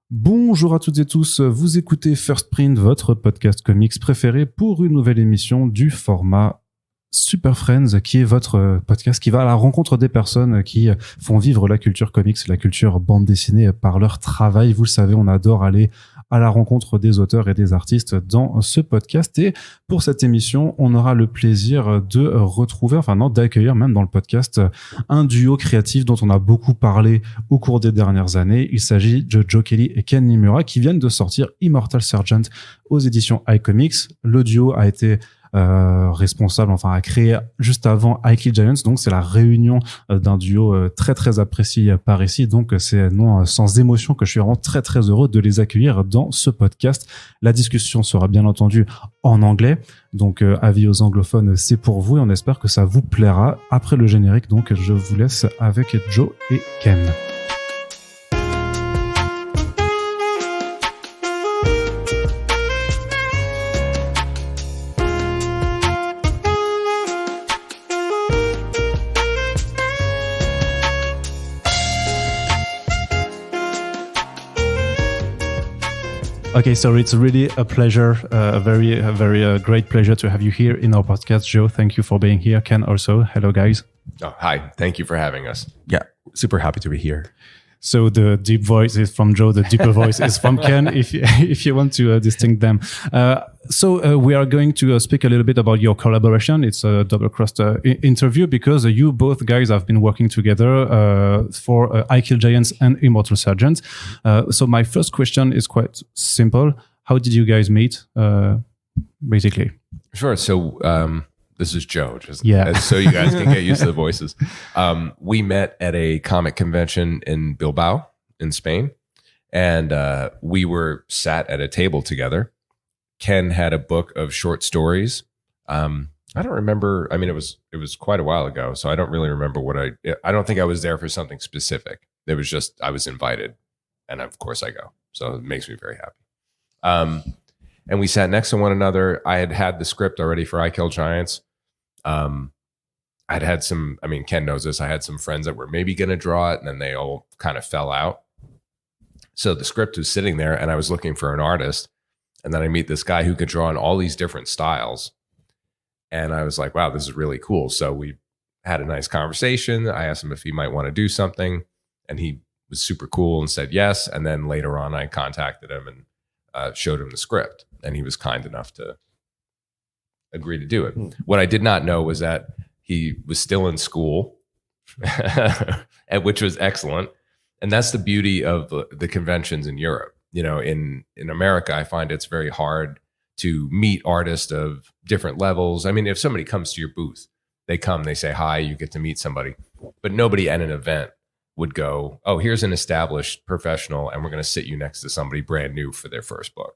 Bonjour à toutes et tous, vous écoutez First Print, votre podcast comics préféré pour une nouvelle émission du format Super Friends, qui est votre podcast qui va à la rencontre des personnes qui font vivre la culture comics, la culture bande dessinée par leur travail. Vous le savez, on adore aller à la rencontre des auteurs et des artistes dans ce podcast. Et pour cette émission, on aura le plaisir de retrouver, d'accueillir même dans le podcast un duo créatif dont on a beaucoup parlé au cours des dernières années. Il s'agit de Joe Kelly Ken Niimura qui viennent de sortir Immortal Sergeant aux éditions iComics. Le duo a été a créé juste avant Kill Giants, donc c'est la réunion d'un duo très très apprécié par ici, donc c'est non sans émotion que je suis vraiment très très heureux de les accueillir dans ce podcast. La discussion sera bien entendu en anglais, donc avis aux anglophones, c'est pour vous et on espère que ça vous plaira. Après le générique, donc je vous laisse avec Joe et Ken. Okay, so it's really a pleasure, a very great pleasure to have you here in our podcast, Joe. Thank you for being here. Ken also. Hello, guys. Oh, hi. Thank you for having us. Yeah, super happy to be here. So the deep voice is from Joe, the deeper voice is from Ken, if you want to distinct them. So we are going to speak a little bit about your collaboration. It's a double-crossed interview because you both guys have been working together for Kill Giants and Immortal Sergeant. So my first question is quite simple. How did you guys meet, basically? Sure. So this is Joe, so you guys can get used to the voices. We met at a comic convention in Bilbao, in Spain, and we were sat at a table together. Ken had a book of short stories. I don't remember. I mean, it was quite a while ago, so I don't really remember I don't think I was there for something specific. It was just I was invited, and of course I go. So it makes me very happy. And we sat next to one another. I had the script already for Kill Giants. I'd had some, Ken knows this. I had some friends that were maybe going to draw it, and then they all kind of fell out. So the script was sitting there, and I was looking for an artist. And then I meet this guy who could draw in all these different styles. And I was like, wow, this is really cool. So we had a nice conversation. I asked him if he might want to do something, and he was super cool and said yes. And then later on, I contacted him and showed him the script, and he was kind enough to agree to do it. What I did not know was that he was still in school, which was excellent. And that's the beauty of the conventions in Europe. You know, in America, I find it's very hard to meet artists of different levels. I mean, if somebody comes to your booth, they say hi, you get to meet somebody. But nobody at an event would go, oh, here's an established professional, and we're going to sit you next to somebody brand new for their first book.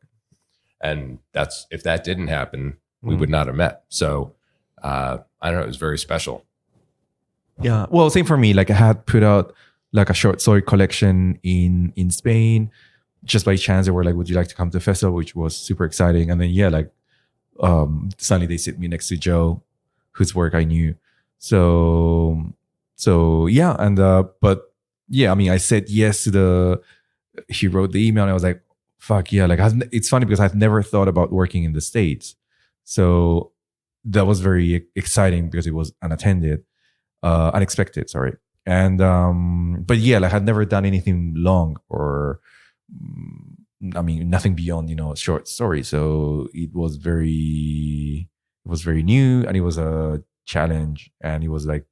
And if that didn't happen, we would not have met. So I don't know, it was very special. Yeah, well, same for me. Like I had put out like a short story collection in Spain. Just by chance, they were like, would you like to come to the festival? Which was super exciting. And then, suddenly they sit me next to Joe, whose work I knew. So yeah. And, I said yes to he wrote the email and I was like, fuck yeah. Like, it's funny because I've never thought about working in the States. So that was very exciting because it was unexpected, sorry. And, but yeah, like I'd never done anything long or, nothing beyond, short story. So it was very new and it was a challenge. And it was like,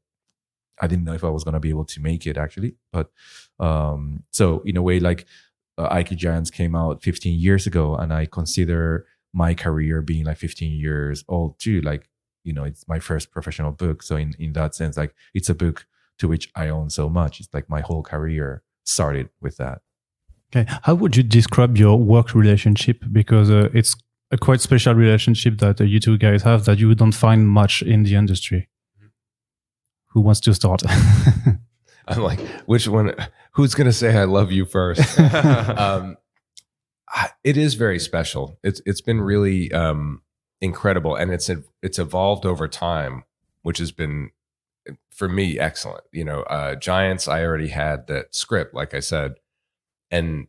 I didn't know if I was going to be able to make it actually. But, so in a way, like Kill Giants came out 15 years ago and I consider my career being like 15 years old too. Like, it's my first professional book. So in that sense, like it's a book to which I own so much. It's like my whole career started with that. Okay. How would you describe your work relationship? Because it's a quite special relationship that you two guys have that you don't find much in the industry. Who wants to start? I'm like, which one? Who's going to say I love you first? It is very special. It's been really incredible, and it's evolved over time, which has been for me excellent. Giants, I already had that script, like I said, and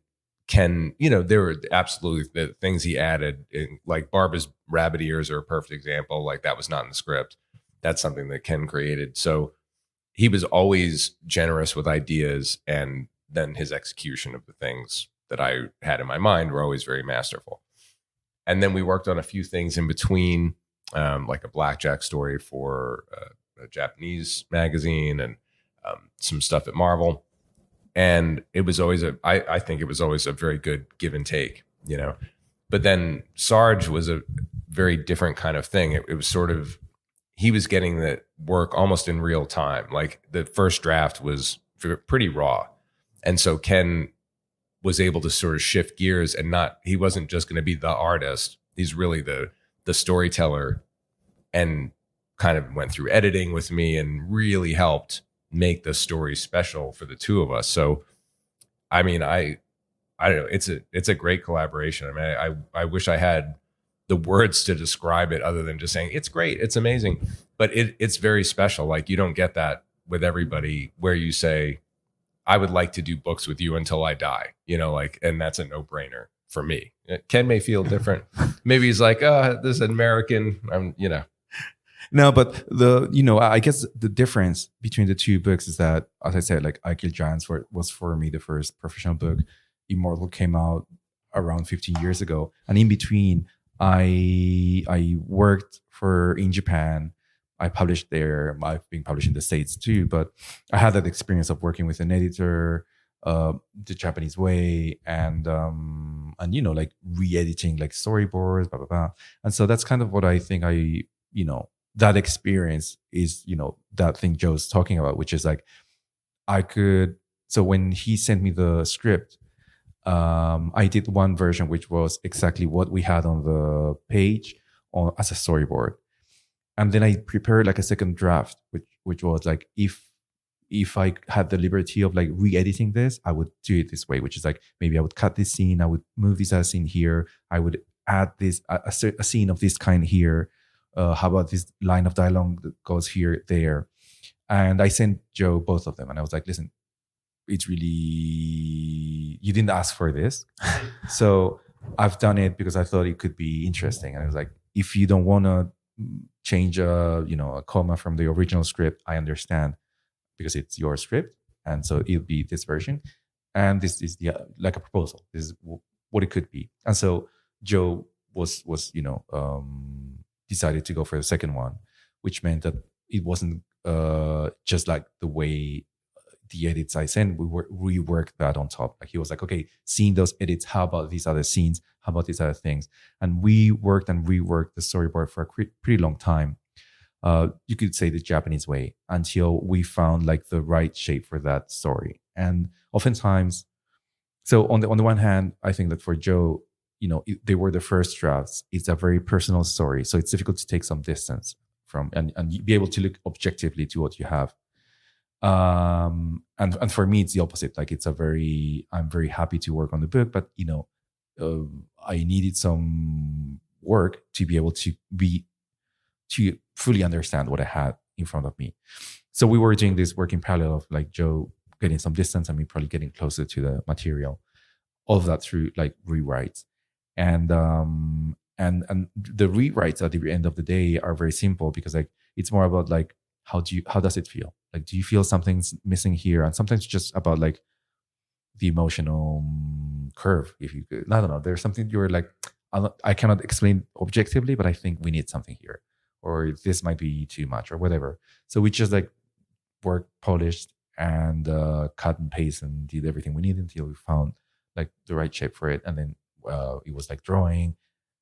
Ken, there were absolutely the things he added, like Barbara's rabbit ears are a perfect example. Like that was not in the script. That's something that Ken created. So he was always generous with ideas, and then his execution of the things that I had in my mind were always very masterful. And then we worked on a few things in between, like a blackjack story for a Japanese magazine and some stuff at Marvel. And it was always I think it was always a very good give and take, But then Sarge was a very different kind of thing. It was sort of, he was getting the work almost in real time. Like the first draft was pretty raw. And so Ken was able to sort of shift gears and he wasn't just going to be the artist. He's really the storyteller, and kind of went through editing with me and really helped make the story special for the two of us. So, I mean, I don't know. It's a great collaboration. I mean, I wish I had the words to describe it other than just saying it's great, it's amazing, but it's very special. Like you don't get that with everybody where you say, I would like to do books with you until I die, and that's a no-brainer for me. Ken may feel different. Maybe he's like, this is American, No, but I guess the difference between the two books is that, as I said, like I Kill Giants was for me the first professional book. Immortal came out around 15 years ago. And in between, I worked in Japan. I published there. I've been published in the States too, but I had that experience of working with an editor, the Japanese way, and like re-editing like storyboards, blah, blah, blah. And so that's kind of what I think that experience is, that thing Joe's talking about, which is like, so when he sent me the script, I did one version, which was exactly what we had on the page as a storyboard. And then I prepared like a second draft, which was like, if I had the liberty of like re-editing this, I would do it this way, which is like, maybe I would cut this scene, I would move this as scene here, I would add this, a scene of this kind here. How about this line of dialogue that goes here, there? And I sent Joe both of them. And I was like, listen, it's really, you didn't ask for this. So I've done it because I thought it could be interesting. And I was like, if you don't want to change a comma from the original script, I understand, because it's your script. And so it'll be this version. And this is like a proposal. This is what it could be. And so Joe was decided to go for the second one, which meant that it wasn't just like the way the edits I sent, we reworked that on top. Like he was like, okay, seeing those edits, how about these other scenes? How about these other things? And we worked and reworked the storyboard for a pretty long time. You could say the Japanese way, until we found like the right shape for that story. And oftentimes, so on the one hand, I think that for Joe, they were the first drafts. It's a very personal story. So it's difficult to take some distance from and be able to look objectively to what you have. And for me, it's the opposite. Like I'm very happy to work on the book, but I needed some work to be able to fully understand what I had in front of me. So we were doing this work in parallel of like Joe getting some distance and me probably getting closer to the material. All of that through like rewrites. And the rewrites at the end of the day are very simple, because like it's more about like how does it feel? Like, do you feel something's missing here? And sometimes just about like the emotional curve, if you could. I don't know. There's something you're like, I cannot explain objectively, but I think we need something here, or this might be too much, or whatever. So we just like worked, polished, and cut and paste and did everything we needed until we found like the right shape for it. And then it was like drawing,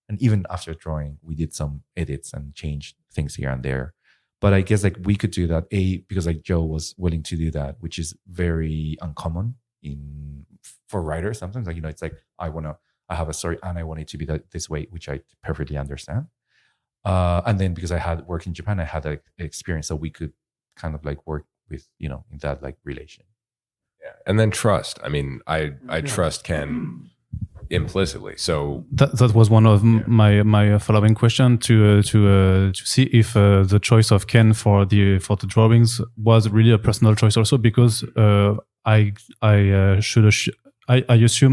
and even after drawing, we did some edits and changed things here and there. But I guess like we could do that because like Joe was willing to do that, which is very uncommon for writers. Sometimes like it's like I have a story and I want it to be this way, which I perfectly understand. And then because I had worked in Japan, I had that experience, so we could kind of like work with in that like relation. Yeah, and then trust. I mean, I trust Ken implicitly. So that was one of my following question to see if the choice of Ken for the drawings was really a personal choice also, because I assume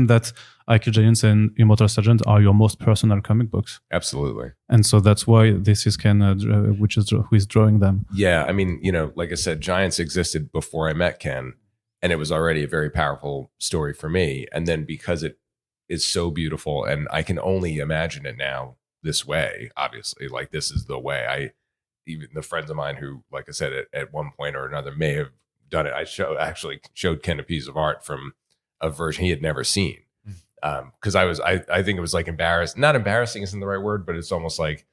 that IQ Giants and Immortal Sergeant are your most personal comic books. Absolutely. And so that's why this is Ken, who is drawing them. Yeah, I mean, like I said, Giants existed before I met Ken, and it was already a very powerful story for me. And then because it is so beautiful, and I can only imagine it now this way, obviously, like this is the way. Even the friends of mine who, like I said, at one point or another may have done it. I actually showed Ken a piece of art from a version he had never seen. Because I think it was like embarrassed. Not embarrassing isn't the right word, but it's almost like,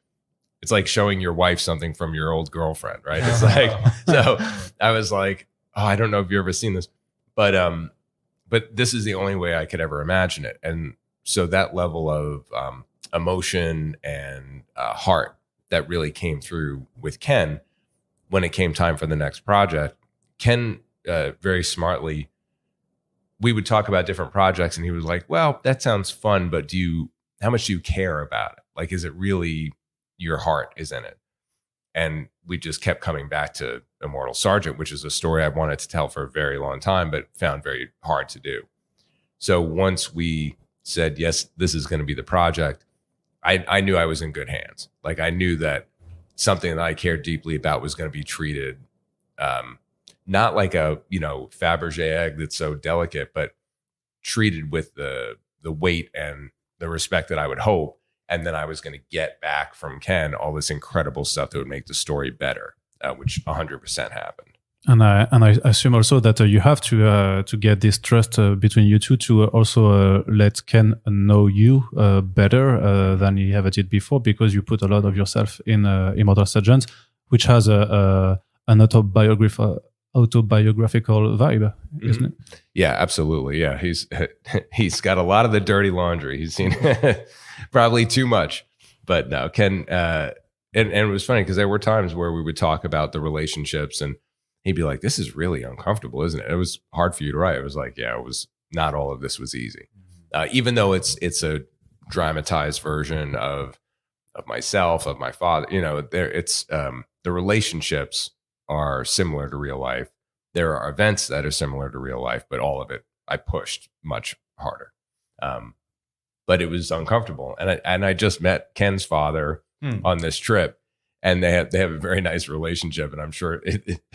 it's like showing your wife something from your old girlfriend, right? It's like, so I was like, oh, I don't know if you've ever seen this, but this is the only way I could ever imagine it. And so that level of emotion and heart that really came through with Ken when it came time for the next project. Ken very smartly, we would talk about different projects and he was like, well, that sounds fun, but how much do you care about it? Like, is it really your heart is in it? And we just kept coming back to Immortal Sergeant, which is a story I've wanted to tell for a very long time, but found very hard to do. So once we said, yes, this is going to be the project, I knew I was in good hands. Like, I knew that something that I cared deeply about was going to be treated not like a Fabergé egg that's so delicate, but treated with the weight and the respect that I would hope. And then I was going to get back from Ken all this incredible stuff that would make the story better, which 100% happened. And I assume also that you have to get this trust between you two to also let Ken know you better than he ever did before, because you put a lot of yourself in Immortal Sergeant, which has an autobiographical vibe, isn't it? Yeah, absolutely. Yeah, he's got a lot of the dirty laundry. He's seen probably too much, but no, Ken. And it was funny because there were times where we would talk about the relationships, and he'd be like, "This is really uncomfortable, isn't it?" It was hard for you to write. It was like, yeah, it was not all of this was easy, even though it's a dramatized version of myself, of my father. The relationships are similar to real life. There are events that are similar to real life, but all of it I pushed much harder. But it was uncomfortable, and I just met Ken's father on this trip, and they have a very nice relationship, and I'm sure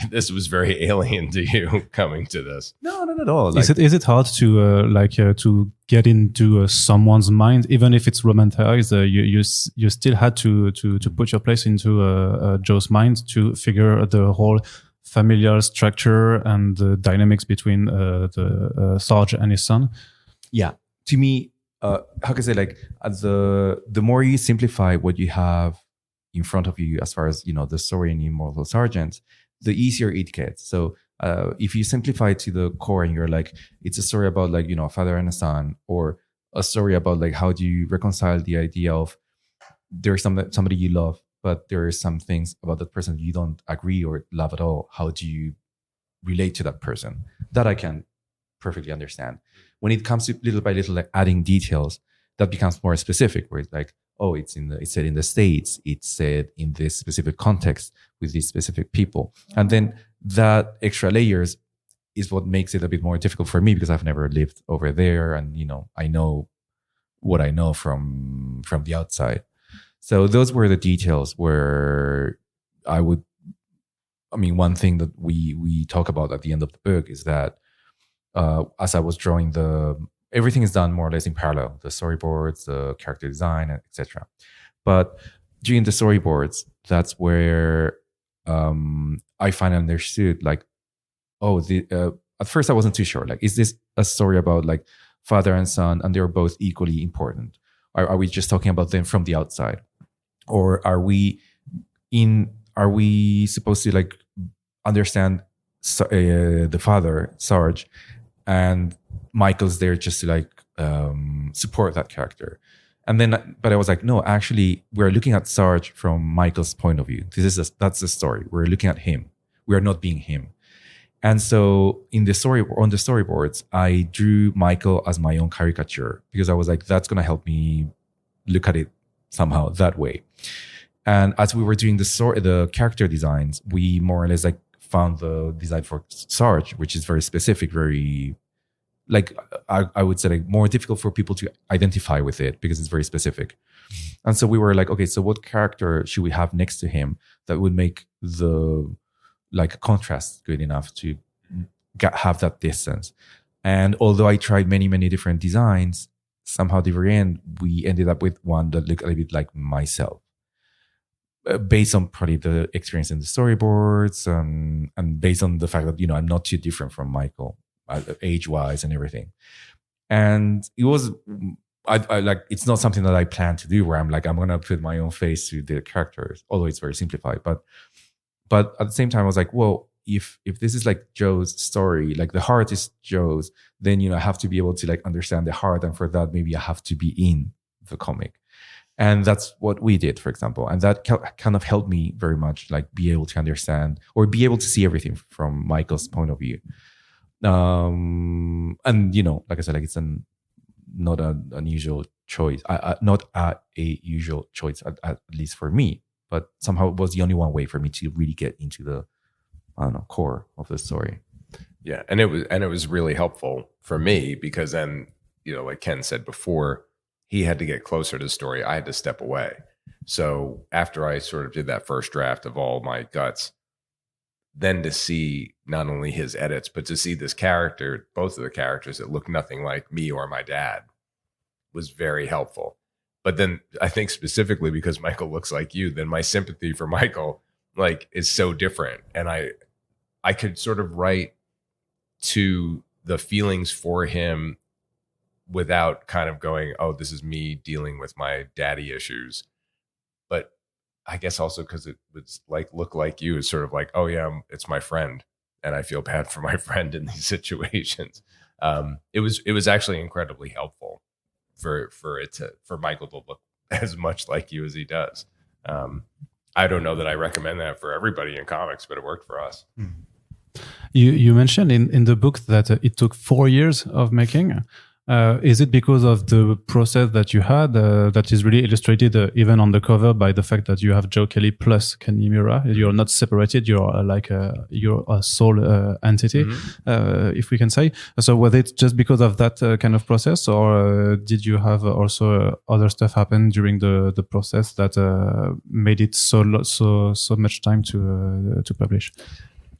this was very alien to you coming to this. No, not at all. Is it hard to to get into someone's mind, even if it's romanticized? You still had to put your place into Joe's mind to figure the whole familial structure and the dynamics between the Sarge and his son. Yeah, to me, how can I say, like, the more you simplify what you have in front of you as far as the story in Immortal Sergeant, the easier it gets. So if you simplify it to the core and you're like, it's a story about like a father and a son, or a story about like how do you reconcile the idea of there's somebody you love, but there are some things about that person you don't agree or love at all. How do you relate to that person? That I can perfectly understand. When it comes to little by little, like adding details, that becomes more specific, where it's like, oh, it's said in the States, it's said in this specific context with these specific people. And then that extra layers is what makes it a bit more difficult for me, because I've never lived over there, and I know what I know from the outside. So those were the details where one thing that we talk about at the end of the book is that as I was drawing everything is done more or less in parallel, the storyboards, the character design, etc. But during the storyboards, that's where I finally understood, like, at first I wasn't too sure, like, is this a story about like father and son and they're both equally important? Are we just talking about them from the outside? Or are we supposed to like understand the father, Sarge, and Michael's there just to like support that character? But I was like, no, actually, we're looking at Sarge from Michael's point of view. That's the story. We're looking at him. We are not being him. And so on the storyboards, I drew Michael as my own caricature, because I was like, that's going to help me look at it somehow that way. And as we were doing the character designs, we more or less like found the design for Sarge, which is very specific, very like I would say like more difficult for people to identify with it because it's very specific. And so we were like, okay, so what character should we have next to him that would make the like contrast good enough to have that distance? And although I tried many, many different designs, somehow at the very end, we ended up with one that looked a little bit like myself, based on probably the experience in the storyboards and based on the fact that, you know, I'm not too different from Michael, age-wise and everything. And it was, I like, it's not something that I plan to do where I'm like, I'm going to put my own face to the characters, although it's very simplified. But at the same time, I was like, well, if this is like Joe's story, like the heart is Joe's, then, you know, I have to be able to like understand the heart. And for that, maybe I have to be in the comic. And that's what we did, for example. And that kind of helped me very much, like be able to understand or be able to see everything from Michael's point of view. And, you know, like I said, like it's not an unusual choice, not a usual choice, at least for me. But somehow it was the only one way for me to really get into the, I don't know, core of the story. Yeah, and it was really helpful for me because then, you know, like Ken said before, he had to get closer to the story. I had to step away. So after I sort of did that first draft of all my guts, then to see not only his edits, but to see this character, both of the characters that look nothing like me or my dad, was very helpful. But then I think specifically because Michael looks like you, then my sympathy for Michael like is so different. And I could sort of write to the feelings for him without kind of going, oh, this is me dealing with my daddy issues. But I guess also because it would like look like you is sort of like, oh yeah, it's my friend, and I feel bad for my friend in these situations. It was actually incredibly helpful for Michael to look as much like you as he does. I don't know that I recommend that for everybody in comics, but it worked for us. You mentioned in the book that it took 4 years of making. Is it because of the process that you had that is really illustrated even on the cover by the fact that you have Joe Kelly plus Ken Niimura? You're not separated. You're you're a sole entity, if we can say. So was it just because of that kind of process, or did you have also other stuff happen during the process that made it so much time to publish?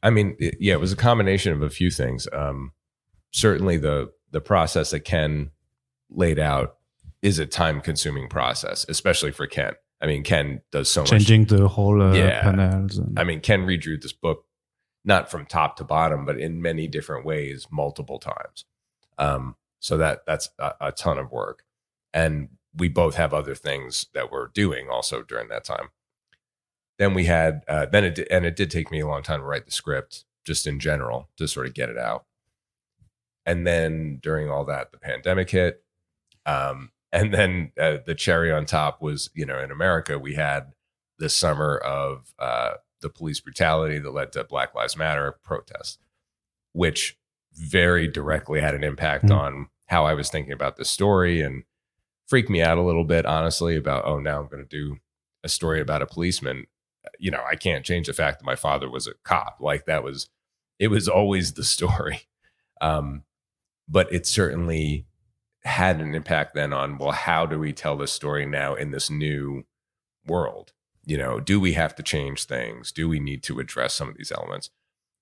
I mean, it was a combination of a few things. Certainly the process that Ken laid out is a time-consuming process, especially for Ken. I mean, Ken does so much. Changing the whole panels. I mean, Ken redrew this book not from top to bottom, but in many different ways, multiple times. So that's a ton of work. And we both have other things that we're doing also during that time. Then we had, it did take me a long time to write the script, just in general, to sort of get it out. And then during all that, the pandemic hit. And then the cherry on top was, you know, in America, we had this summer of the police brutality that led to Black Lives Matter protests, which very directly had an impact on how I was thinking about this story and freaked me out a little bit, honestly, about, oh, now I'm going to do a story about a policeman. You know, I can't change the fact that my father was a cop. Like it was always the story. But it certainly had an impact then on, well, how do we tell this story now in this new world? You know, do we have to change things? Do we need to address some of these elements?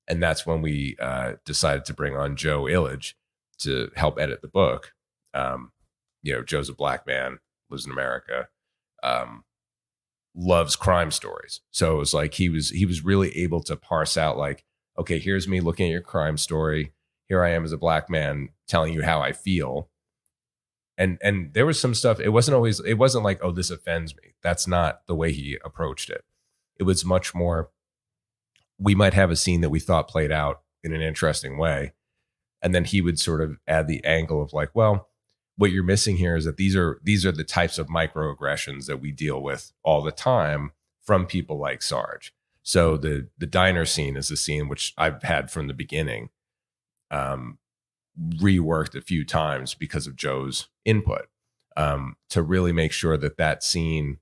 And that's when we decided to bring on Joe Illage to help edit the book. You know, Joe's a Black man, lives in America, loves crime stories. So it was like he was really able to parse out like, okay, here's me looking at your crime story. Here I am as a Black man telling you how I feel. And there was some stuff, it wasn't like, oh, this offends me. That's not the way he approached it. It was much more, we might have a scene that we thought played out in an interesting way. And then he would sort of add the angle of like, well, what you're missing here is that these are the types of microaggressions that we deal with all the time from people like Sarge. So the diner scene is a scene which I've had from the beginning, reworked a few times because of Joe's input, to really make sure that scene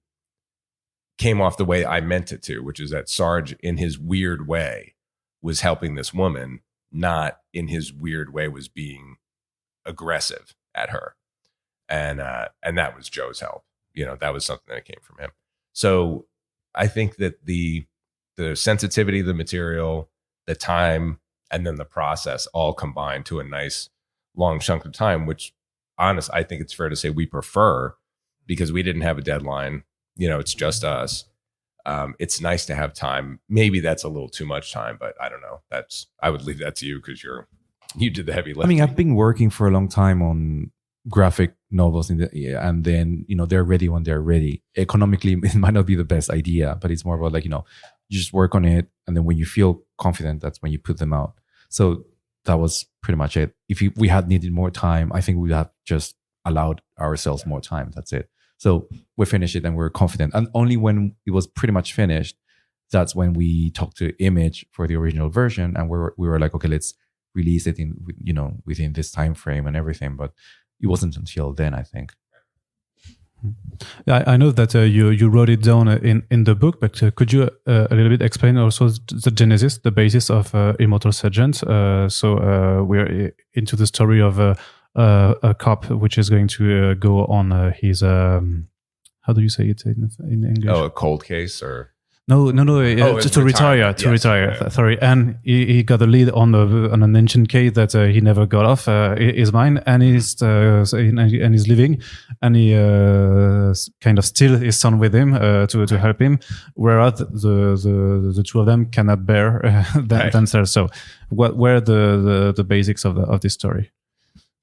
came off the way I meant it to, which is that Sarge in his weird way was helping this woman, not in his weird way was being aggressive at her. And that was Joe's help. That was something that came from him. So I think that the sensitivity of the material, the time, and then the process all combined to a nice long chunk of time, which I think it's fair to say we prefer, because we didn't have a deadline. It's just us. It's nice to have time. Maybe that's a little too much time, but I don't know. I would leave that to you, because you did the heavy lifting. I mean, I've been working for a long time on graphic novels and then they're ready when they're ready. Economically, it might not be the best idea, but it's more about like, you just work on it, and then when you feel confident, that's when you put them out. So that was pretty much it. If we had needed more time, I think we would have just allowed ourselves more time. That's it. So we finished it and we're confident. And only when it was pretty much finished, that's when we talked to Image for the original version, and we were like, okay, let's release it in within this time frame and everything. But it wasn't until then, I think. Yeah, I know that you wrote it down in the book, but could you a little bit explain also the genesis, the basis of Immortal Sergeant? So we're into the story of a cop which is going to go on his how do you say it in English? Oh, a cold case or. No. To retire. Yeah. Sorry, and he got a lead on an ancient case that he never got off his mind, and he's leaving, and he kind of steal his son with him to help him, whereas the two of them cannot bear themselves. So, what were the basics of this story?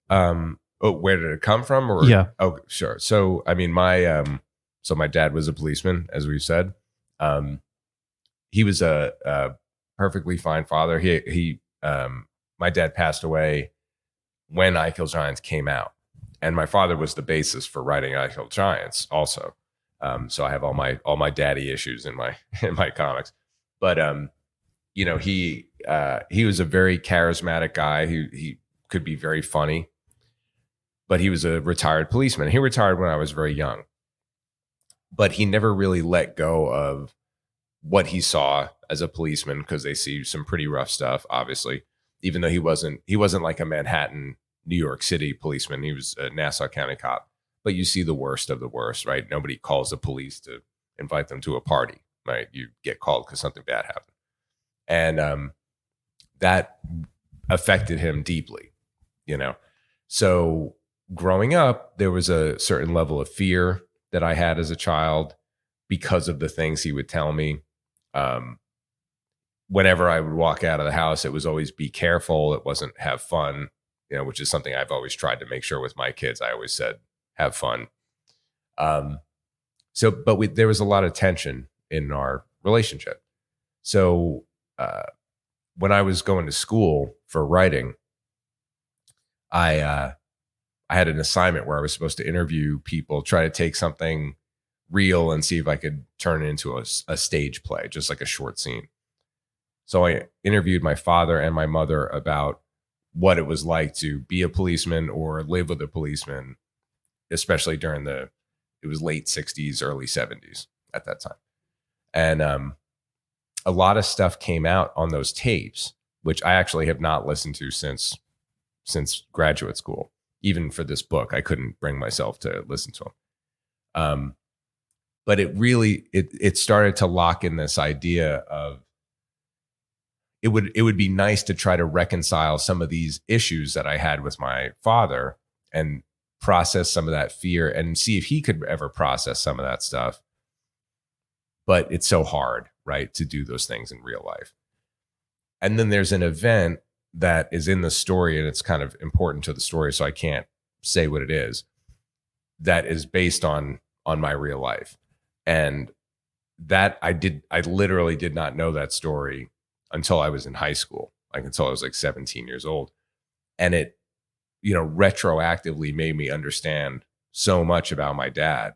Where did it come from? Or yeah. Oh, sure. So, I mean, my dad was a policeman, as we've said. He was a perfectly fine father. My dad passed away when I Kill Giants came out, and my father was the basis for writing I Kill Giants also. So I have all my daddy issues in my comics, but he was a very charismatic guy. He could be very funny, but he was a retired policeman. He retired when I was very young. But he never really let go of what he saw as a policeman, because they see some pretty rough stuff, obviously, even though he wasn't like a Manhattan, New York City policeman. He was a Nassau County cop. But you see the worst of the worst, right? Nobody calls the police to invite them to a party, right? You get called because something bad happened. And that affected him deeply, So growing up, there was a certain level of fear that I had as a child because of the things he would tell me. Whenever I would walk out of the house, it was always be careful. It wasn't have fun, which is something I've always tried to make sure with my kids. I always said, have fun. There was a lot of tension in our relationship. So when I was going to school for writing, I had an assignment where I was supposed to interview people, try to take something real and see if I could turn it into a stage play, just like a short scene. So I interviewed my father and my mother about what it was like to be a policeman or live with a policeman, especially during it was late 60s, early 70s at that time. And a lot of stuff came out on those tapes, which I actually have not listened to since graduate school. Even for this book, I couldn't bring myself to listen to them. But it really, it started to lock in this idea of it would be nice to try to reconcile some of these issues that I had with my father and process some of that fear and see if he could ever process some of that stuff. But it's so hard, right, to do those things in real life. And then there's an event that is in the story, and it's kind of important to the story, so I can't say what it is, that is based on my real life. And that I literally did not know that story until I was in high school, like until I was like 17 years old. And it, retroactively made me understand so much about my dad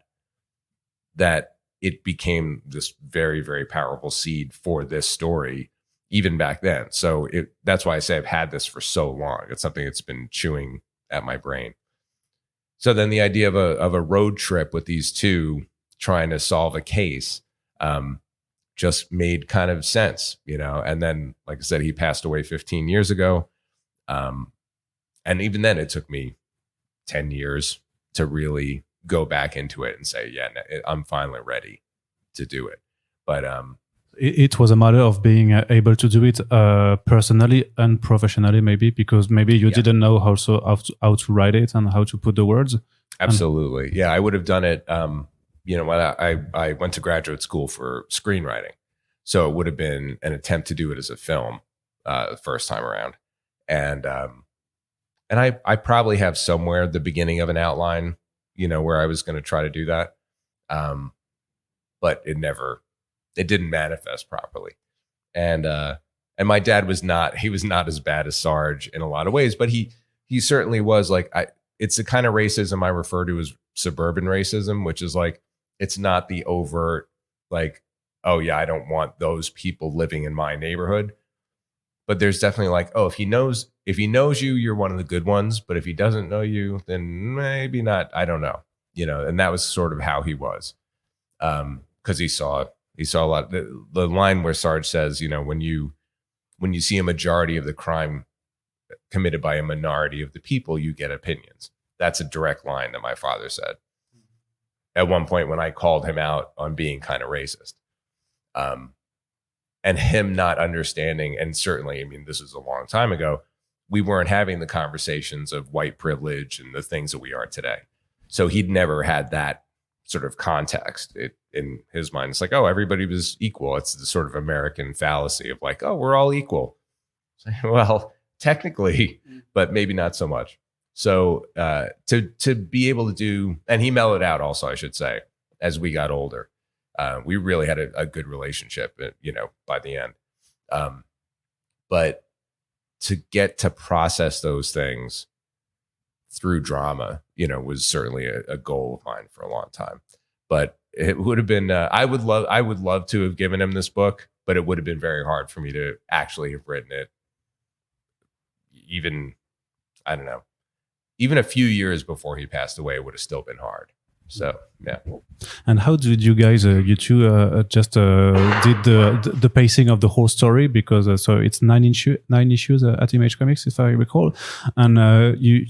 that it became this very, very powerful seed for this story, even back then. So that's why I say I've had this for so long. It's something that's been chewing at my brain. So then the idea of a road trip with these two trying to solve a case just made kind of sense, And then, like I said, he passed away 15 years ago. And even then, it took me 10 years to really go back into it and say, yeah, I'm finally ready to do it. But it was a matter of being able to do it personally and professionally, maybe, because maybe you didn't know also how to write it and how to put the words. Absolutely. Yeah, I would have done it. When I went to graduate school for screenwriting. So it would have been an attempt to do it as a film the first time around. And I probably have somewhere the beginning of an outline, where I was going to try to do that. But it didn't manifest properly. And my dad was not as bad as Sarge in a lot of ways, but he certainly was like, it's the kind of racism I refer to as suburban racism, which is like, it's not the overt, like, oh yeah, I don't want those people living in my neighborhood. But there's definitely like, oh, if he knows you, you're one of the good ones. But if he doesn't know you, then maybe not. I don't know, and that was sort of how he was. Because he saw a lot. The line where Sarge says, when you see a majority of the crime committed by a minority of the people, you get opinions. That's a direct line that my father said at one point when I called him out on being kind of racist. And him not understanding, and certainly, this is a long time ago, we weren't having the conversations of white privilege and the things that we are today. So he'd never had that sort of context. In his mind, it's like, oh, everybody was equal. It's the sort of American fallacy of like, oh, we're all equal. Well, technically, but maybe not so much. So to be able to do, and he mellowed out also, I should say, as we got older. We really had a good relationship, by the end. But to get to process those things through drama, was certainly a goal of mine for a long time. But it would have been, I would love to have given him this book, but it would have been very hard for me to actually have written it. Even, I don't know, even a few years before he passed away, it would have still been hard. So yeah. And how did you guys, you two, just did the pacing of the whole story? Because so it's 9 issues at Image Comics, if I recall, and you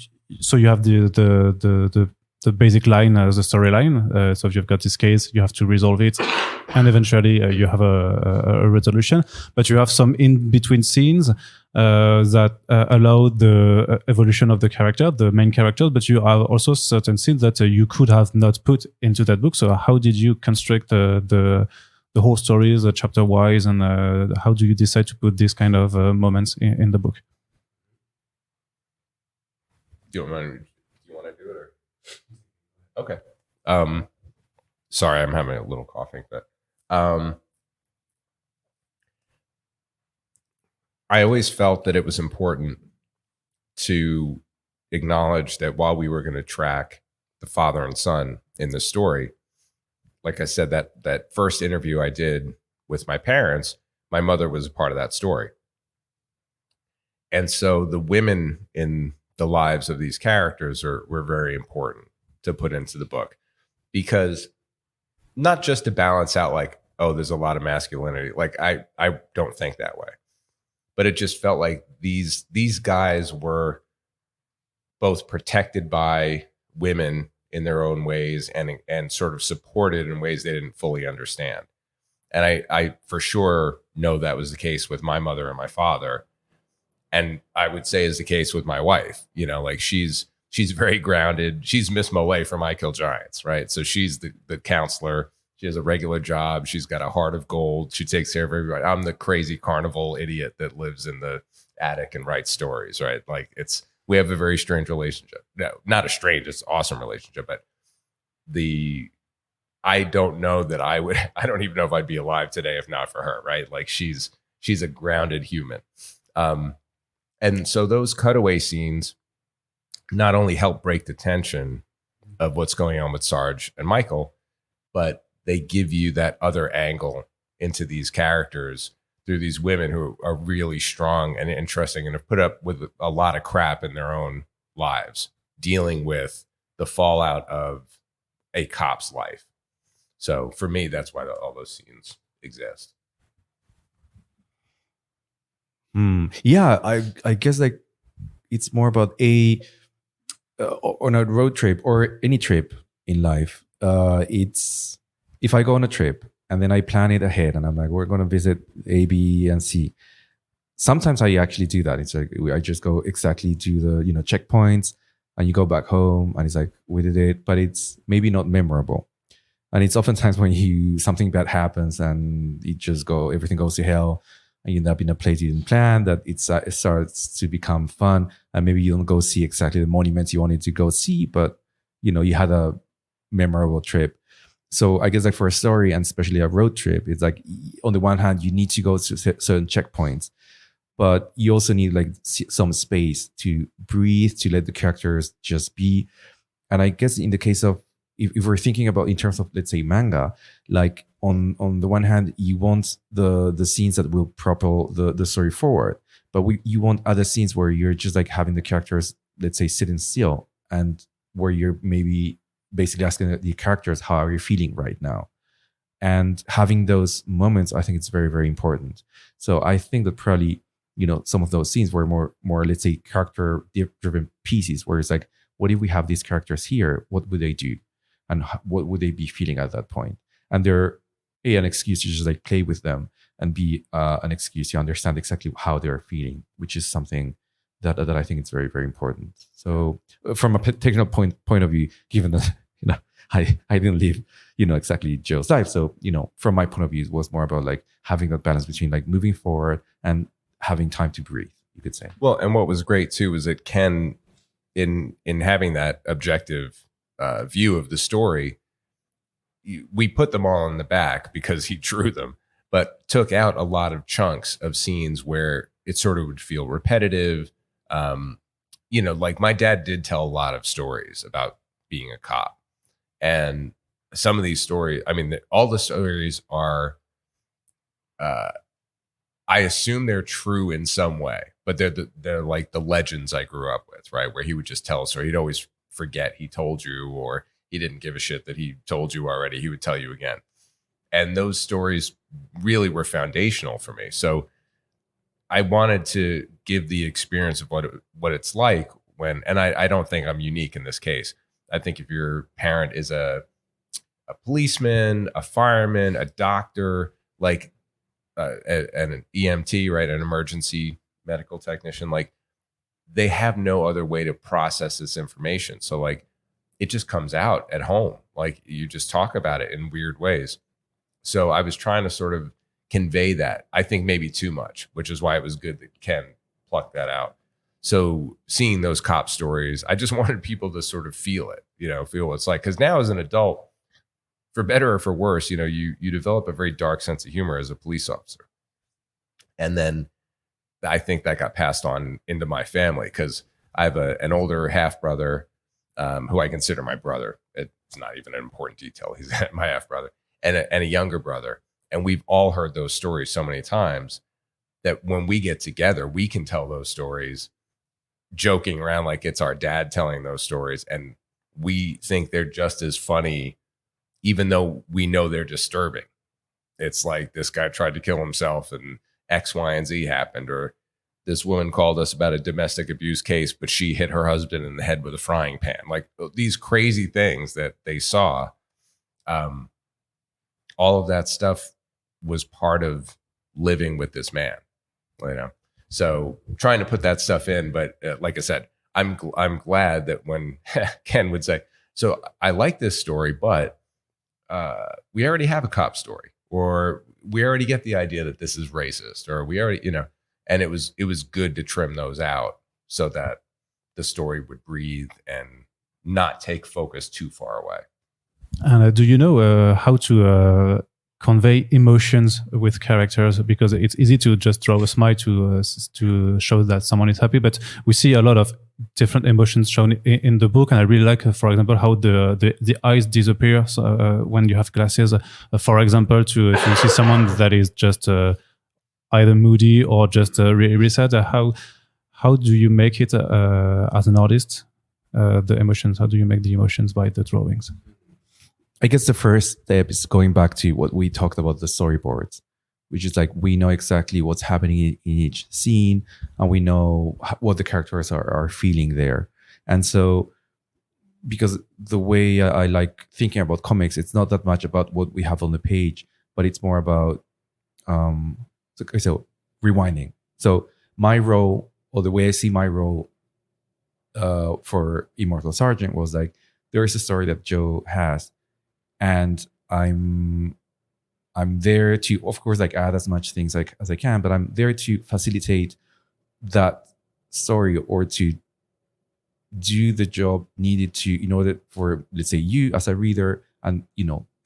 have the basic line, the storyline. So if you've got this case, you have to resolve it, and eventually you have a resolution. But you have some in between scenes that allow the evolution of the character, the main character. But you have also certain scenes that you could have not put into that book. So how did you construct the whole stories, chapter wise, and how do you decide to put these kind of moments in the book? Do you want to do it? Or? Okay. Sorry, I'm having a little coughing, but I always felt that it was important to acknowledge that while we were going to track the father and son in the story, like I said, that first interview I did with my parents, my mother was a part of that story. And so the women in the lives of these characters were very important to put into the book, because not just to balance out like, oh, there's a lot of masculinity. Like I don't think that way, but it just felt like these guys were both protected by women in their own ways and sort of supported in ways they didn't fully understand. And I for sure know that was the case with my mother and my father. And I would say is the case with my wife, like she's very grounded. She's Miss Moet from I Kill Giants, right? So she's the counselor. She has a regular job. She's got a heart of gold. She takes care of everybody. I'm the crazy carnival idiot that lives in the attic and writes stories, right? Like we have a very strange relationship. No, not a strange, it's an awesome relationship, but I don't know that I don't even know if I'd be alive today if not for her, right? Like she's a grounded human. And so those cutaway scenes not only help break the tension of what's going on with Sarge and Michael, but they give you that other angle into these characters through these women who are really strong and interesting and have put up with a lot of crap in their own lives, dealing with the fallout of a cop's life. So for me, that's why all those scenes exist. Yeah, I guess like it's more about on a road trip or any trip in life. It's if I go on a trip and then I plan it ahead and I'm like, we're going to visit A, B, and C. Sometimes I actually do that. It's like I just go exactly to the checkpoints, and you go back home, and it's like we did it, but it's maybe not memorable. And it's oftentimes when something bad happens and everything goes to hell, and you end up in a place you didn't plan, that it starts to become fun, and maybe you don't go see exactly the monuments you wanted to go see, but you had a memorable trip. So I guess like for a story, and especially a road trip, it's like on the one hand you need to go to certain checkpoints, but you also need like some space to breathe, to let the characters just be. And I guess in the case of if we're thinking about in terms of, let's say, manga, like on the one hand, you want the scenes that will propel the story forward, but you want other scenes where you're just like having the characters, let's say, sitting still, and where you're maybe basically asking the characters, how are you feeling right now? And having those moments, I think it's very, very important. So I think that probably, some of those scenes were more, let's say, character-driven pieces, where it's like, what if we have these characters here? What would they do? And what would they be feeling at that point? And they're an excuse to just like play with them, and be an excuse to understand exactly how they're feeling, which is something that I think is very, very important. So from a technical point of view, given that I didn't live exactly Joe's life, so from my point of view, it was more about like having that balance between like moving forward and having time to breathe, you could say. Well, and what was great too is that Ken, in having that objective view of the story, we put them all in the back because he drew them, but took out a lot of chunks of scenes where it sort of would feel repetitive. Like my dad did tell a lot of stories about being a cop, and some of these stories, I mean, all the stories are, I assume they're true in some way, but they're like the legends I grew up with, right? Where he would just tell a story. He'd always forget he told you, or he didn't give a shit that he told you already. He would tell you again. And those stories really were foundational for me. So I wanted to give the experience of what it's like when, and I don't think I'm unique in this case. I think if your parent is a policeman, a fireman, a doctor, like an EMT, right, an emergency medical technician, like they have no other way to process this information. So like it just comes out at home. Like you just talk about it in weird ways. So I was trying to sort of convey that, I think maybe too much, which is why it was good that Ken plucked that out. So seeing those cop stories, I just wanted people to sort of feel it, feel what it's like. Because now as an adult, for better or for worse, you develop a very dark sense of humor as a police officer. And then I think that got passed on into my family, because I have an older half brother who I consider my brother. It's not even an important detail. He's my half brother, and a younger brother. And we've all heard those stories so many times that when we get together, we can tell those stories joking around like it's our dad telling those stories. And we think they're just as funny, even though we know they're disturbing. It's like this guy tried to kill himself and X, Y, and Z happened, or this woman called us about a domestic abuse case, but she hit her husband in the head with a frying pan. Like these crazy things that they saw. All of that stuff was part of living with this man, So trying to put that stuff in, but like I said, I'm glad that when Ken would say, so I like this story, but we already have a cop story, or we already get the idea that this is racist, or we already, and it was good to trim those out so that the story would breathe and not take focus too far away. And do you know how to convey emotions with characters? Because it's easy to just draw a smile to show that someone is happy, but we see a lot of different emotions shown in the book. And I really like, for example, how the eyes disappear when you have glasses. For example, to see someone that is just either moody or just really sad. How do you make it as an artist? The emotions. How do you make the emotions by the drawings? I guess the first step is going back to what we talked about, the storyboards. which is like we know exactly what's happening in each scene, and we know what the characters are feeling there. And so, because the way I like thinking about comics, it's not that much about what we have on the page, but it's more about so rewinding. So my role, or the way I see my role for Immortal Sergeant, was like, there is a story that Joe has, and I'm there to, of course, like add as much things like as I can, but I'm there to facilitate that story, or to do the job needed to, in order for, let's say, you as a reader, and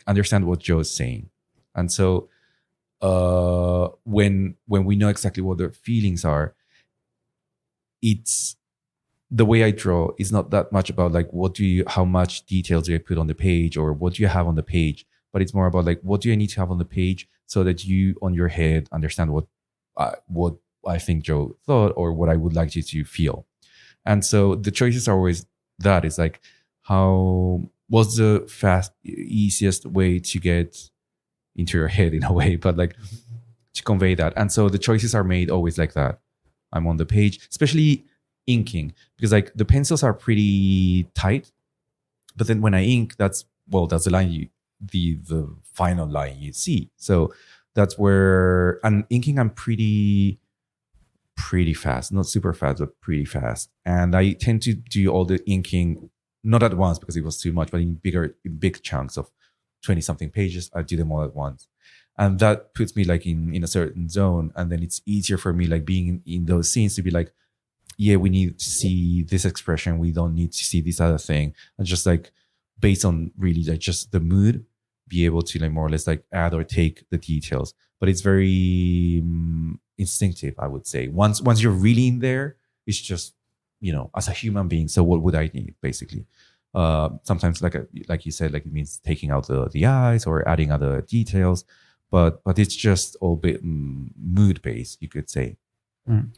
understand what Joe is saying. And so when we know exactly what their feelings are, it's the way I draw is not that much about like how much details do I put on the page, or what do you have on the page, but it's more about like, what do I need to have on the page so that you on your head understand what I think Joe thought, or what I would like you to feel. And so the choices are always that. It's like, what's the easiest way to get into your head, in a way, but like to convey that. And so the choices are made always like that. I'm on the page, especially inking, because like the pencils are pretty tight, but then when I ink, that's the line the final line you see. So that's where, and inking, I'm pretty fast, not super fast, but pretty fast. And I tend to do all the inking not at once, because it was too much, but in big chunks of 20 something pages. I do them all at once, and that puts me like in a certain zone. And then it's easier for me, like being in those scenes, to be like, yeah, we need to see this expression, we don't need to see this other thing, and just like based on really like just the mood, be able to like more or less like add or take the details. But it's very instinctive, I would say. Once you're really in there, it's just, as a human being, so what would I need, basically? Sometimes like you said, like it means taking out the eyes or adding other details, but it's just all bit mood based, you could say.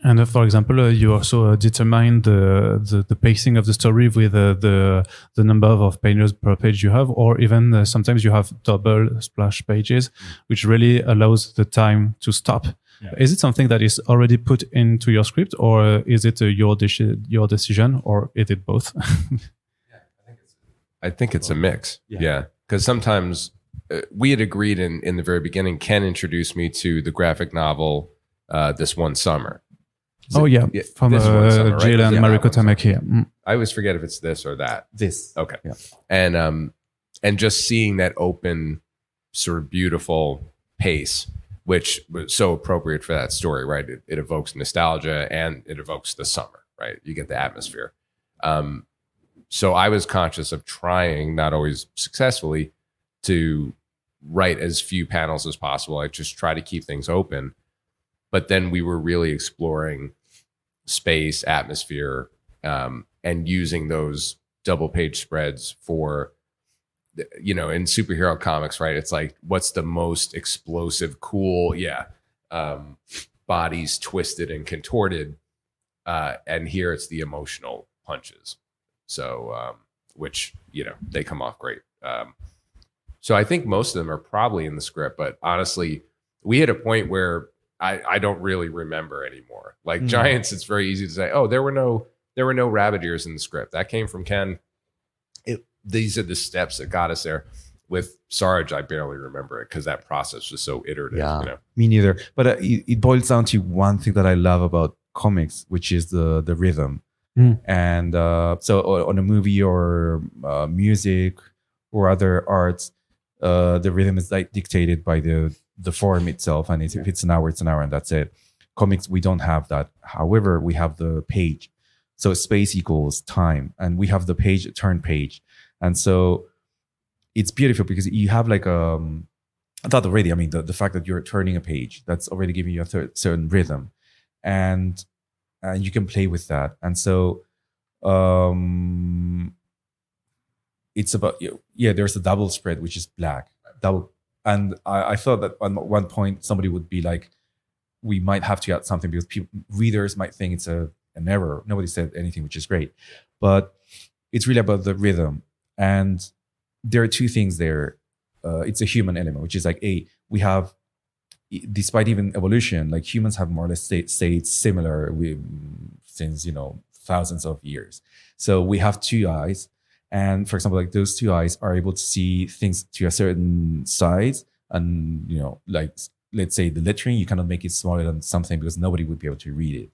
And for example, you also determine the pacing of the story with the number of pages per page you have, or even sometimes you have double splash pages, which really allows the time to stop. Yeah. Is it something that is already put into your script, or is it your decision, or is it both? I think it's a mix. Yeah. Because sometimes we had agreed in the very beginning, Ken introduced me to the graphic novel This One Summer. From Jill and Mariko Tamaki. I always forget if it's this or that. This. Okay. Yeah. And just seeing that open, sort of beautiful pace, which was so appropriate for that story, right? It evokes nostalgia and it evokes the summer, right? You get the atmosphere. So I was conscious of trying, not always successfully, to write as few panels as possible. I just try to keep things open. But then we were really exploring space, atmosphere, and using those double page spreads for, in superhero comics, right? It's like, what's the most explosive, cool, bodies twisted and contorted. And here it's the emotional punches. So, which, they come off great. So I think most of them are probably in the script, but honestly, we hit a point where I don't really remember anymore. Like Giants, it's very easy to say, oh, there were no rabbit ears in the script. That came from Ken. These are the steps that got us there. With Sarge, I barely remember it because that process was so iterative. Yeah, me neither. But it boils down to one thing that I love about comics, which is the rhythm. And so on a movie or music or other arts, the rhythm is like dictated by the form itself, and if it's an hour, it's an hour, and that's it. Comics, we don't have that. However, we have the page, so space equals time, and we have the turn page, and so it's beautiful because you have like I thought already. I mean, the fact that you're turning a page, that's already giving you a certain rhythm, and you can play with that, and so it's about there's a double spread, which is black double. And I thought that at one point somebody would be like, we might have to add something because readers might think it's an error. Nobody said anything, which is great. But it's really about the rhythm. And there are two things there. It's a human element, which is like, we have despite even evolution, like humans have more or less stayed similar since thousands of years. So we have two eyes, and for example, like those two eyes are able to see things to a certain size, and like let's say the lettering, you cannot make it smaller than something because nobody would be able to read it,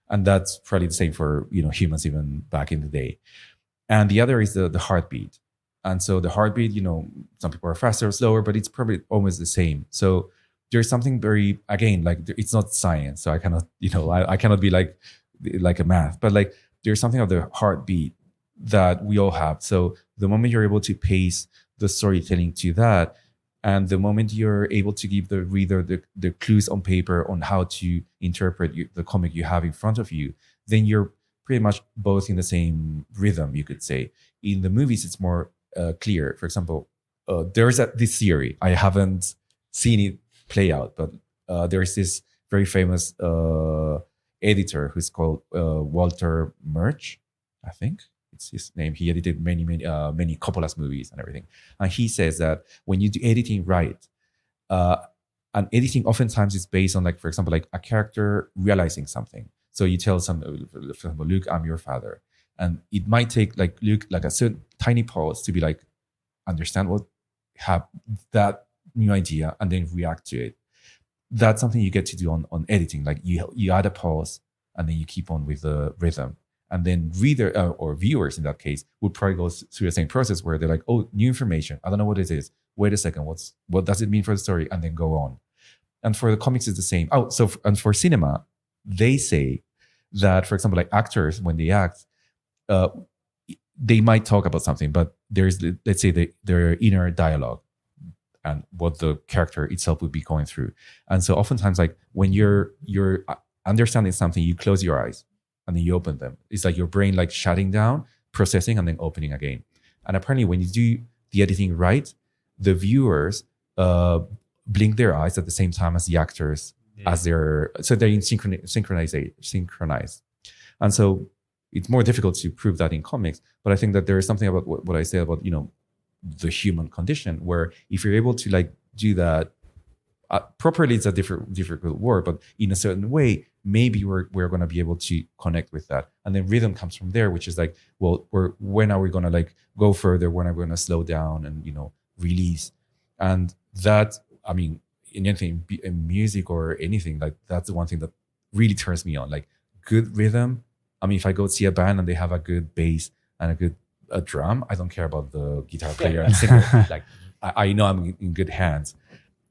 and that's probably the same for humans even back in the day. And the other is the heartbeat, and so the heartbeat, some people are faster or slower, but it's probably almost the same. So there's something very, again, like it's not science, so I cannot, I cannot be like a math, but like there's something of the heartbeat that we all have. So the moment you're able to pace the storytelling to that, and the moment you're able to give the reader the clues on paper on how to interpret the comic you have in front of you, then you're pretty much both in the same rhythm, you could say. In the movies, it's more clear. For example, there's this theory. I haven't seen it play out, but there's this very famous editor who's called Walter Murch, I think it's his name. He edited many Coppola's movies and everything, and he says that when you do editing right, and editing oftentimes is based on, like, for example, like a character realizing something. So you tell Luke, I'm your father, and it might take like Luke like a certain tiny pause to be like, understand what have that new idea and then react to it. That's something you get to do on editing. Like you add a pause and then you keep on with the rhythm. And then reader or viewers in that case would probably go through the same process where they're like, oh, new information. I don't know what it is. Wait a second. What does it mean for the story? And then go on. And for the comics, it's the same. And for cinema, they say that, for example, like actors, when they act, they might talk about something, but there's, let's say, their inner dialogue and what the character itself would be going through. And so oftentimes, like when you're understanding something, you close your eyes and then you open them. It's like your brain like shutting down, processing, and then opening again. And apparently when you do the editing right, the viewers blink their eyes at the same time as the actors, so they're in synchronized. And so it's more difficult to prove that in comics, but I think that there is something about what I say about, the human condition, where if you're able to like do that properly, it's a difficult word, but in a certain way, maybe we're going to be able to connect with that. And then rhythm comes from there, which is like, well, when are we going to like go further? When are we going to slow down and, release? And that, I mean, in anything, in music or anything, like that's the one thing that really turns me on, like good rhythm. I mean, if I go see a band and they have a good bass and a good drum, I don't care about the guitar player and singer. Like I know I'm in good hands.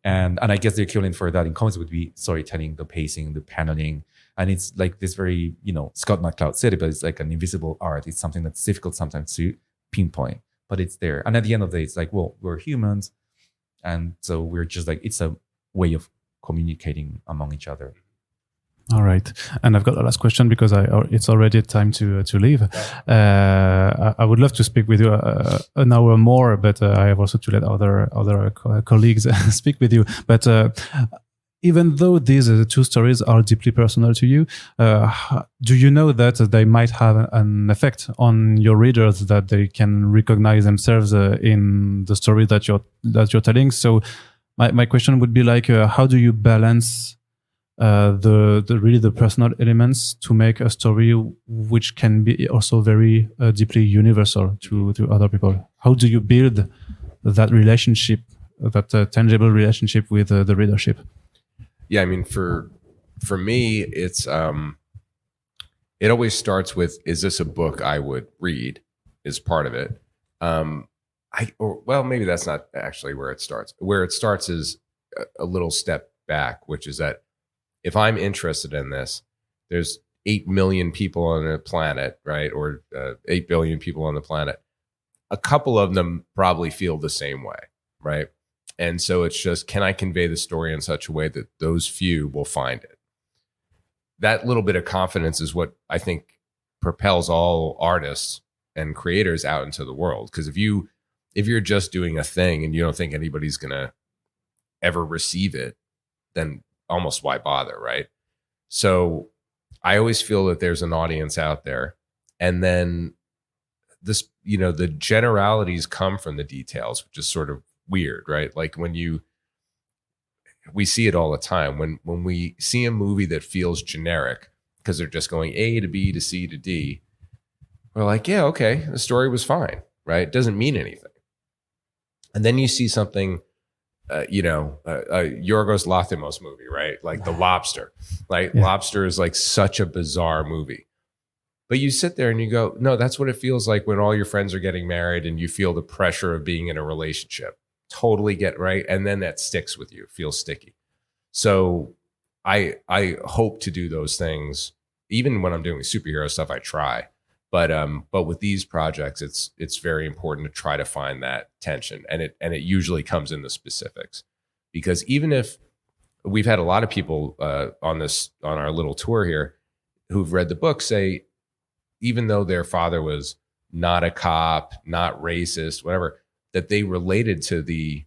And I guess the equivalent for that in comics would be storytelling, the pacing, the paneling. And it's like this very, Scott McCloud said it, but it's like an invisible art. It's something that's difficult sometimes to pinpoint, but it's there. And at the end of the day, it's like, well, we're humans. And so we're just like, it's a way of communicating among each other. All right, and I've got a last question because it's already time to leave. I would love to speak with you an hour more, but I have also to let other colleagues speak with you. But even though these two stories are deeply personal to you, do you know that they might have an effect on your readers, that they can recognize themselves in the story that you're telling? So my question would be like, how do you balance the personal elements to make a story which can be also very deeply universal to other people? How do you build that relationship, that tangible relationship with the readership? Yeah, I mean, for me, it's it always starts with, is this a book I would read? Is part of it. Maybe that's not actually where it starts. Where it starts is a little step back, which is that if I'm interested in this, there's 8 million people on the planet, right? Or 8 billion people on the planet. A couple of them probably feel the same way, right? And so it's just, can I convey the story in such a way that those few will find it? That little bit of confidence is what I think propels all artists and creators out into the world. Because if you're just doing a thing and you don't think anybody's going to ever receive it, then almost why bother, right? So I always feel that there's an audience out there. And then this, the generalities come from the details, which is sort of weird, right? Like when we see it all the time when we see a movie that feels generic because they're just going A to B to C to D. We're like, yeah, okay, the story was fine, right? It doesn't mean anything. And then you see something, Yorgos Lanthimos movie, right? Like The Lobster. Like Lobster is like such a bizarre movie. But you sit there and you go, no, that's what it feels like when all your friends are getting married and you feel the pressure of being in a relationship. Totally get right. And then that sticks with you, it feels sticky. So I hope to do those things. Even when I'm doing superhero stuff, I try. But with these projects, it's very important to try to find that tension, and it usually comes in the specifics, because even if we've had a lot of people on our little tour here who've read the book say, even though their father was not a cop, not racist, whatever, that they related to the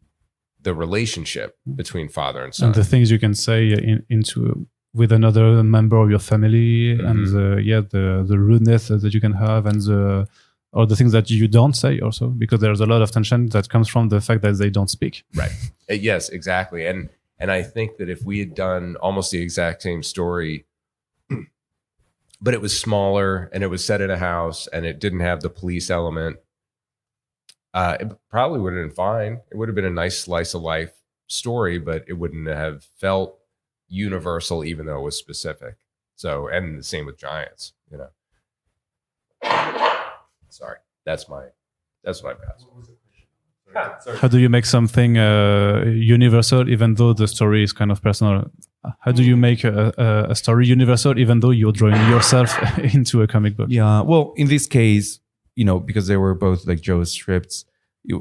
relationship between father and son, and the things you can say into with another member of your family, and the rudeness that you can have, and or the things that you don't say also, because there's a lot of tension that comes from the fact that they don't speak. Right. Yes, exactly. And I think that if we had done almost the exact same story, but it was smaller and it was set in a house and it didn't have the police element, it probably would have been fine. It would have been a nice slice of life story, but it wouldn't have felt universal, even though it was specific. So, and the same with Giants, Sorry, that's my pass. How do you make something universal, even though the story is kind of personal? How do you make a story universal, even though you're drawing yourself into a comic book? Yeah, well, in this case, because they were both like Joe's scripts,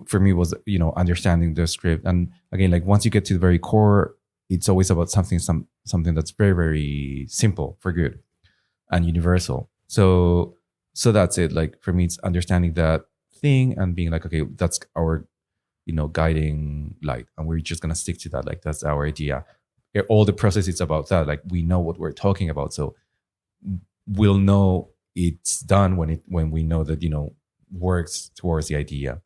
for me was, understanding the script. And again, like once you get to the very core, it's always about something that's very, very simple for good and universal. So that's it. Like for me, it's understanding that thing and being like, okay, that's our, guiding light, and we're just gonna stick to that. Like that's our idea. All the process is about that. Like we know what we're talking about, so we'll know it's done when we know that works towards the idea.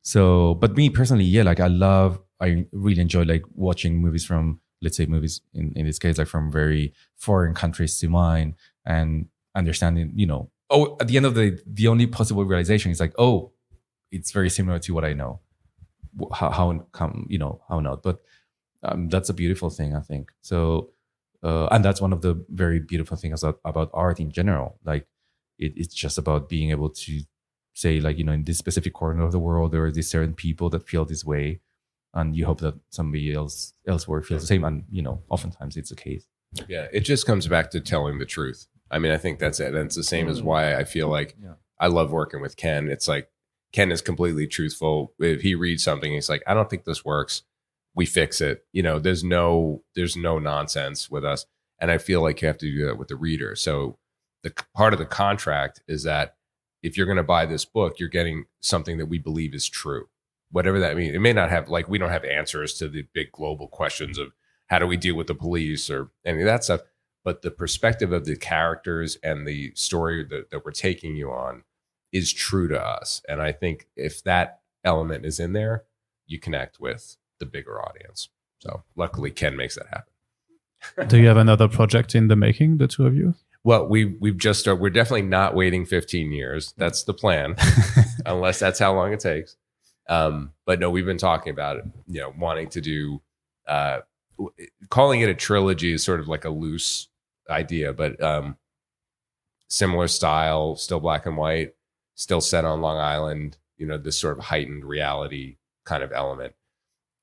So, but me personally, yeah, like I really enjoy like watching movies from, let's say movies in this case, like from very foreign countries to mine, and understanding, at the end of the only possible realization is like, oh, it's very similar to what I know. How come, how not? But that's a beautiful thing, I think. So, and that's one of the very beautiful things about art in general. Like it's just about being able to say, like, in this specific corner of the world, there are these certain people that feel this way, and you hope that somebody elsewhere feels the same. And, oftentimes it's the case. Yeah, it just comes back to telling the truth. I mean, I think that's it. And it's the same as why I feel like I love working with Ken. It's like Ken is completely truthful. If he reads something, he's like, I don't think this works. We fix it. There's no nonsense with us. And I feel like you have to do that with the reader. So the part of the contract is that if you're going to buy this book, you're getting something that we believe is true. Whatever that means. It may not have, like, we don't have answers to the big global questions of how do we deal with the police or any of that stuff, but the perspective of the characters and the story that we're taking you on is true to us. And I think if that element is in there, you connect with the bigger audience. So luckily Ken makes that happen. Do you have another project in the making, the two of you? Well, we've just started. We're definitely not waiting 15 years. That's the plan, unless that's how long it takes. But no, we've been talking about it, wanting to do, calling it a trilogy is sort of like a loose idea, but similar style, still black and white, still set on Long Island, this sort of heightened reality kind of element.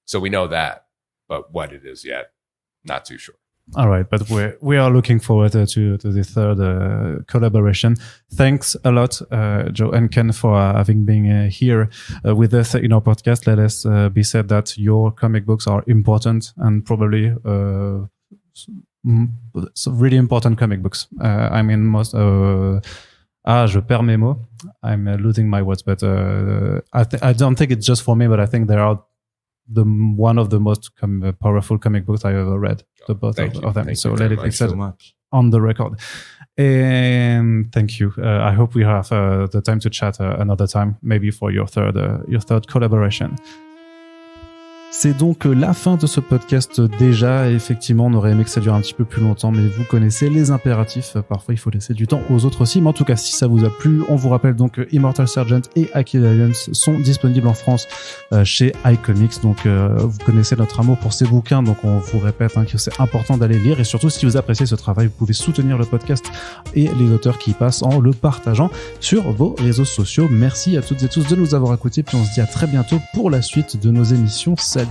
So we know that, but what it is yet, not too sure. All right, but we are looking forward to the third collaboration. Thanks a lot, Joe and Ken, for having been here with us in our podcast. Let us be said that your comic books are important, and probably really important comic books. I mean, most. Je perds mes mots. I'm losing my words, but I don't think it's just for me, but I think there are one of the most powerful comic books I ever read. The both of them. So let it be said on the record. And thank you. I hope we have the time to chat another time, maybe for your third collaboration. C'est donc la fin de ce podcast déjà. Effectivement, on aurait aimé que ça dure un petit peu plus longtemps, mais vous connaissez les impératifs. Parfois, il faut laisser du temps aux autres aussi. Mais en tout cas, si ça vous a plu, on vous rappelle donc que Immortal Sergeant et Aki Alliance sont disponibles en France chez iComics. Donc, vous connaissez notre amour pour ces bouquins. Donc, on vous répète que c'est important d'aller lire. Et surtout, si vous appréciez ce travail, vous pouvez soutenir le podcast et les auteurs qui y passent en le partageant sur vos réseaux sociaux. Merci à toutes et tous de nous avoir écoutés. Puis on se dit à très bientôt pour la suite de nos émissions. Salut.